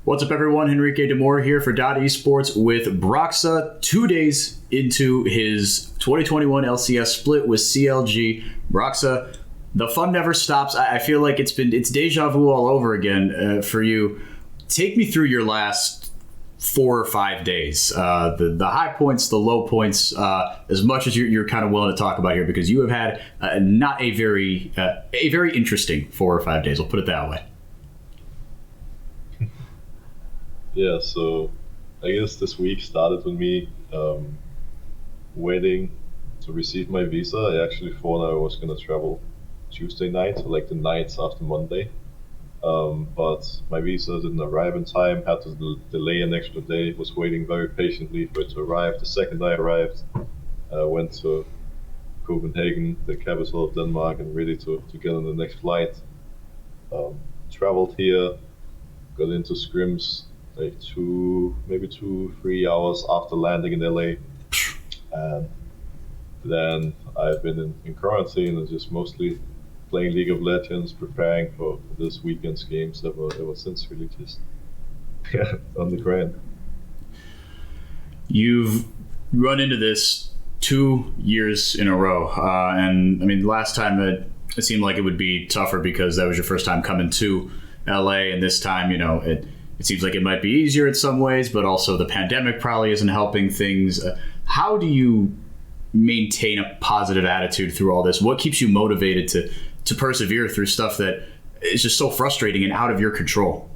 What's up, everyone? Henrique DaMour here for Dot Esports with Broxah, 2 days into his 2021 LCS split with CLG Broxah. The fun never stops. I feel like it's deja vu all over again for you. Take me through your last 4 or 5 days, the high points, the low points, as much as you're kind of willing to talk about here, because you have had not a very interesting 4 or 5 days. I'll put it that way. Yeah, so I guess this week started with me waiting to receive my visa. I actually thought I was going to travel Tuesday night, so like the night after Monday. But my visa didn't arrive in time, had to delay an extra day, was waiting very patiently for it to arrive. The second I arrived, went to Copenhagen, the capital of Denmark, and ready to get on the next flight. Traveled here, got into scrims like 2-3 hours after landing in LA. And then I've been in quarantine and just mostly playing League of Legends, preparing for this weekend's games ever since, really just on the grind. You've run into this 2 years in a row. And I mean, last time it seemed like it would be tougher because that was your first time coming to LA. And this time, it seems like it might be easier in some ways, but also the pandemic probably isn't helping things. How do you maintain a positive attitude through all this? What keeps you motivated to persevere through stuff that is just so frustrating and out of your control?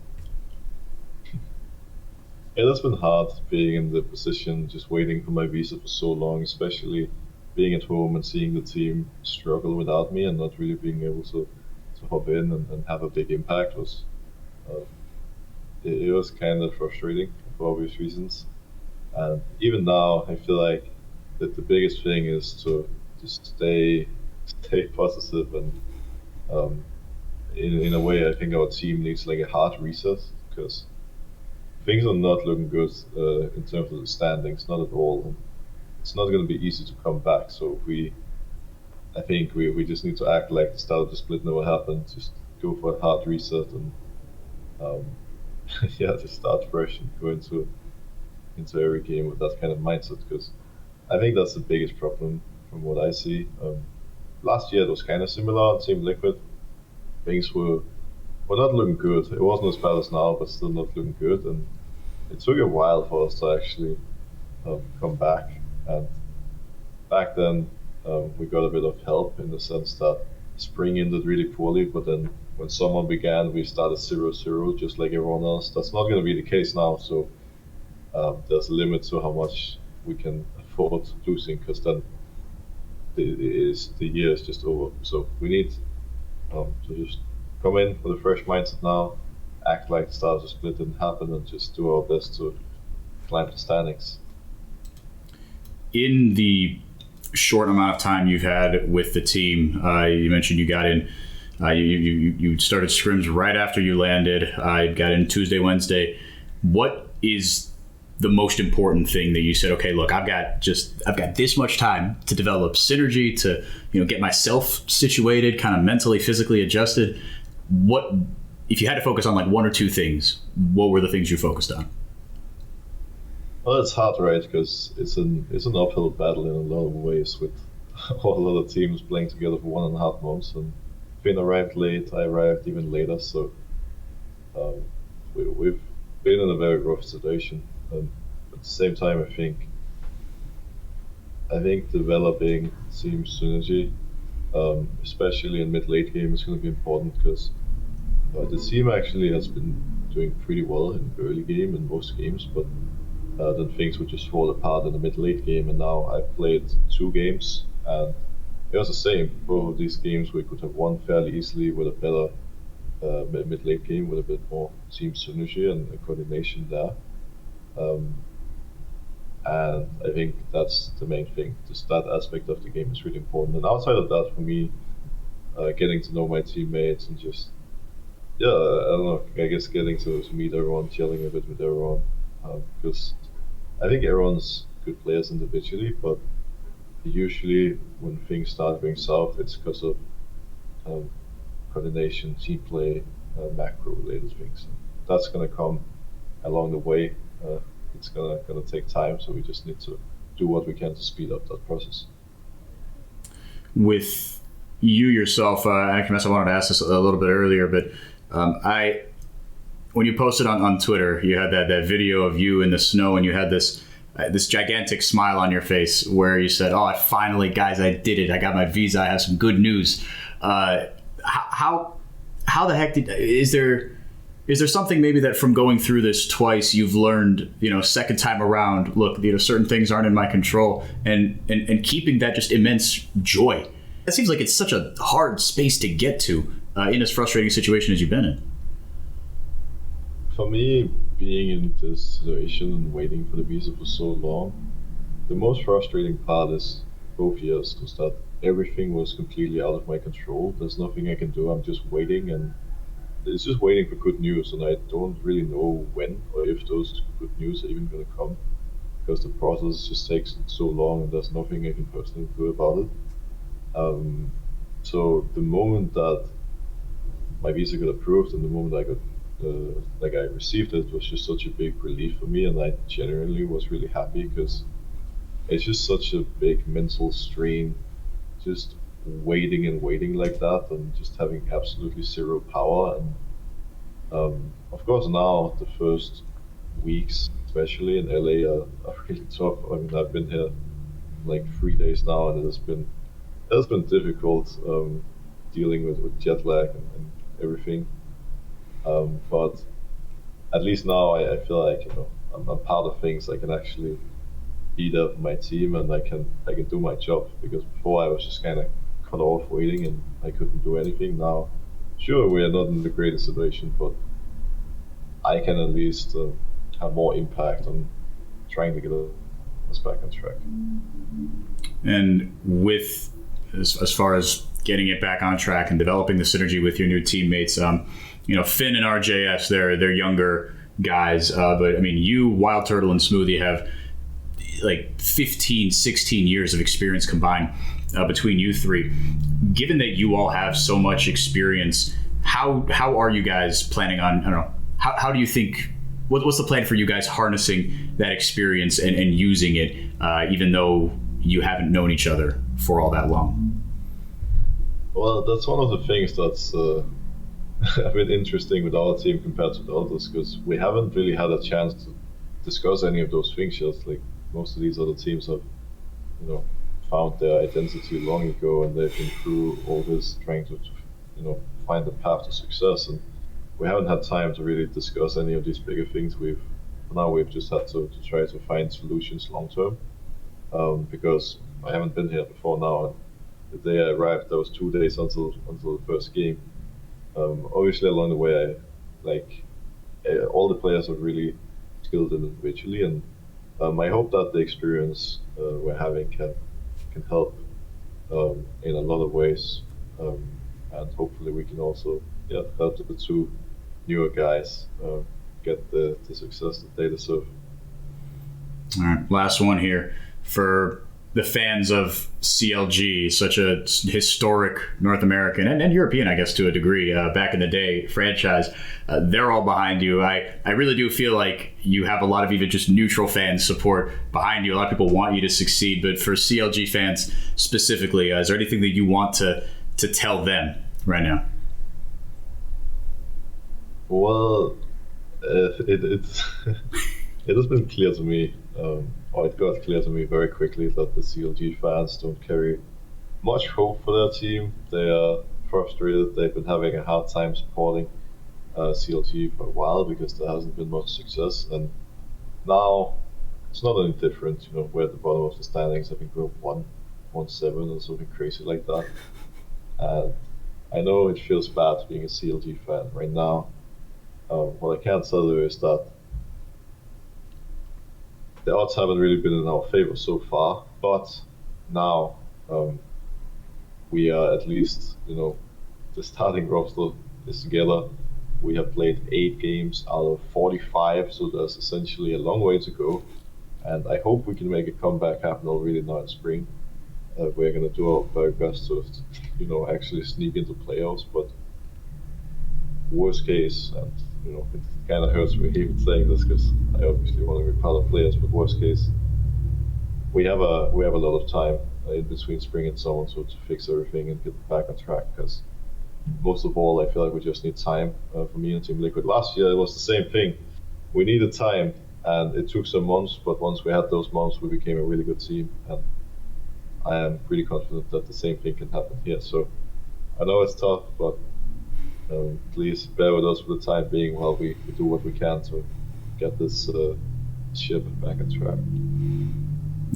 Yeah, that's been hard, being in the position, just waiting for my visa for so long, especially being at home and seeing the team struggle without me and not really being able to hop in and have a big impact was it was kind of frustrating for obvious reasons. And even now, I feel like that the biggest thing is to just stay positive. And in a way, I think our team needs like a hard reset, because things are not looking good in terms of the standings, not at all. And it's not going to be easy to come back. So I think we just need to act like the start of the split never happened. Just go for a hard reset and just start fresh and go into every game with that kind of mindset, because I think that's the biggest problem from what I see. Last year it was kind of similar on Team Liquid. Things were not looking good. It wasn't as bad as now, but still not looking good. And it took a while for us to actually come back. And back then we got a bit of help in the sense that spring ended really poorly, but then when summer began, we started 0-0, just like everyone else. That's not going to be the case now, so there's a limit to how much we can afford losing, because then the year is just over. So we need to just come in with a fresh mindset now, act like the start of the split didn't happen, and just do our best to climb the standings. In the short amount of time you've had with the team, you mentioned you got in. You started scrims right after you landed. You got in Tuesday, Wednesday. What is the most important thing that you said, okay, look, I've got this much time to develop synergy, to get myself situated, kind of mentally, physically adjusted? What, if you had to focus on like 1 or 2 things, what were the things you focused on? Well, it's hard, right? Because it's an uphill battle in a lot of ways, with all other teams playing together for 1.5 months, and Finn arrived late, I arrived even later, so we've been in a very rough situation. At the same time, I think developing team synergy, especially in mid-late game, is going to be important, because the team actually has been doing pretty well in the early game in most games, but then things would just fall apart in the mid-late game. And now I've played 2 games, and it was the same. Both of these games we could have won fairly easily with a better mid-late game, with a bit more team synergy and coordination there. And I think that's the main thing. Just that aspect of the game is really important. And outside of that, for me, getting to know my teammates and just, I don't know, I guess getting to meet everyone, chilling a bit with everyone. Because I think everyone's good players individually, but usually when things start going south, it's because of coordination, team play, macro related things. That's going to come along the way, it's gonna take time. So we just need to do what we can to speed up that process. With you yourself, I wanted to ask this a little bit earlier, but when you posted on Twitter, you had that video of you in the snow, and you had this gigantic smile on your face where you said, "Oh, guys, I did it! I got my visa. I have some good news." How the heck is there something maybe that from going through this twice you've learned, second time around, look, certain things aren't in my control, and keeping that just immense joy? That seems like it's such a hard space to get to in as frustrating a situation as you've been in. For me, being in this situation and waiting for the visa for so long, the most frustrating part is both years, because that everything was completely out of my control. There's nothing I can do. I'm just waiting, and it's just waiting for good news, and I don't really know when or if those good news are even going to come, because the process just takes so long and there's nothing I can personally do about it. So the moment that my visa got approved and the moment I received it was just such a big relief for me, and I genuinely was really happy, because it's just such a big mental strain, just waiting and waiting like that, and just having absolutely zero power. And of course now the first weeks, especially in LA, are really tough. I mean, I've been here like 3 days now, and it has been difficult dealing with jet lag and everything. But at least now I feel like I'm part of things. I can actually be there for my team, and I can do my job, because before I was just kind of cut off waiting and I couldn't do anything. Now, sure, we are not in the greatest situation, but I can at least have more impact on trying to get us back on track. And with as far as getting it back on track and developing the synergy with your new teammates, Finn and RJS, they're younger guys, but I mean, you, Wild Turtle, and Smoothie have like 15, 16 years of experience combined between you three. Given that you all have so much experience, how are you guys planning on, I don't know, how do you think, what's the plan for you guys harnessing that experience and using it, even though you haven't known each other for all that long? Well, that's one of the things that's a bit interesting with our team compared to the others, because we haven't really had a chance to discuss any of those things yet. Like, most of these other teams have, found their identity long ago, and they've been through all this trying to find the path to success. And we haven't had time to really discuss any of these bigger things. We've just had to try to find solutions long term, because I haven't been here before now. And the day I arrived, there was 2 days until the first game. Obviously, along the way, all the players are really skilled individually, and I hope that the experience we're having can help in a lot of ways, and hopefully we can also help the two newer guys get the success that they deserve. All right, last one here for the fans of CLG, such a historic North American and European, I guess, to a degree, back in the day franchise. They're all behind you. I really do feel like you have a lot of even just neutral fans support behind you. A lot of people want you to succeed, but for CLG fans specifically, is there anything that you want to tell them right now? Well, it's it has been clear to me, or it got clear to me very quickly, that the CLG fans don't carry much hope for their team. They are frustrated. They've been having a hard time supporting CLG for a while because there hasn't been much success. And now it's not any different. We're at the bottom of the standings. I think we're 1-7 or something crazy like that. And I know it feels bad being a CLG fan right now. What I can tell you is that the odds haven't really been in our favor so far, but now we are at least, the starting roster is together. We have played 8 games out of 45, so there's essentially a long way to go. And I hope we can make a comeback happen already now in spring. We're going to do our very best to, actually sneak into playoffs. But worst case, and it kind of hurts me even saying this because I obviously want to be part of players. But worst case, we have a lot of time in between spring and summer to fix everything and get back on track. Because most of all, I feel like we just need time for me and Team Liquid. Last year it was the same thing. We needed time, and it took some months. But once we had those months, we became a really good team, and I am pretty confident that the same thing can happen here. So I know it's tough, but please bear with us for the time being while we do what we can to get this ship back on track.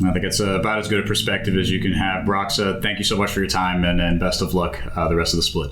I think it's about as good a perspective as you can have. Broxah, thank you so much for your time, and best of luck the rest of the split.